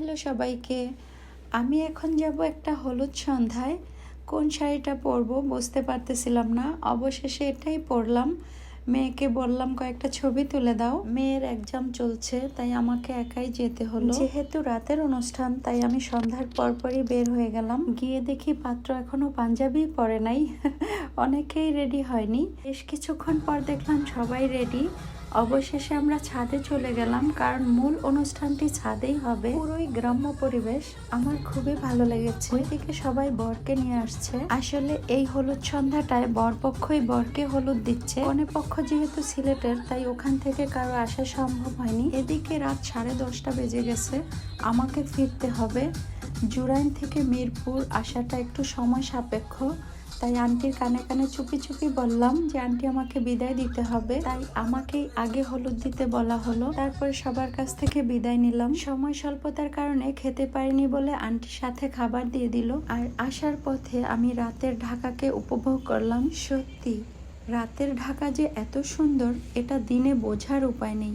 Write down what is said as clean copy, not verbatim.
Hello সবাইকে। আমি এখন যাব একটা হলুদ সন্ধ্যায়। কোন শাড়িটা পরবো বুঝতে পারতেছিলাম না, অবশেষে এটাই পরলাম। মেয়েকে বললাম কয়েকটা ছবি তুলে দাও। মেয়ের এক্সাম চলছে, তাই আমাকে একাই যেতে হলো। যেহেতু রাতের অনুষ্ঠান, তাই আমি সন্ধ্যার পরপরই বের হয়ে গেলাম। গিয়ে দেখি পাত্র এখনো পাঞ্জাবি পরে নাই। অনেকেই রেডি হয়নি। বেশ কিছুক্ষণ পর দেখলাম সবাই রেডি। অবশেষে আমরা ছাদে চলে গেলাম, কারণ মূল অনুষ্ঠানটি ছাদেই হবে। পুরোই গ্রাম্য পরিবেশ, আমার খুবই ভালো লেগেছে। ওইদিকে সবাই বরকে নিয়ে আসছে। আসলে এই হলুদ সন্ধ্যাটায় বরপক্ষই বরকে হলুদ দিচ্ছে। কনেপক্ষ যেহেতু সিলেটের, তাই ওখান থেকে কারো আসা সম্ভব হয়নি। এদিকে রাত 10:30 বেজে গেছে। আমাকে ফিরতে হবে। জুরাইন থেকে মিরপুর আসাটা একটু সময় সাপেক্ষ, তাই আন্টির কানে কানে চুপি চুপি বললাম যে আন্টি আমাকে বিদায় দিতে হবে, তাই আমাকেই আগে হলুদ দিতে বলা হলো। তারপরে সবার কাছ থেকে বিদায় নিলাম। সময় স্বল্পতার কারণে খেতে পারিনি বলে আন্টির সাথে খাবার দিয়ে দিল। আর আসার পথে আমি রাতের ঢাকাকে উপভোগ করলাম। সত্যি রাতের ঢাকা যে এত সুন্দর, এটা দিনে বোঝার উপায় নেই।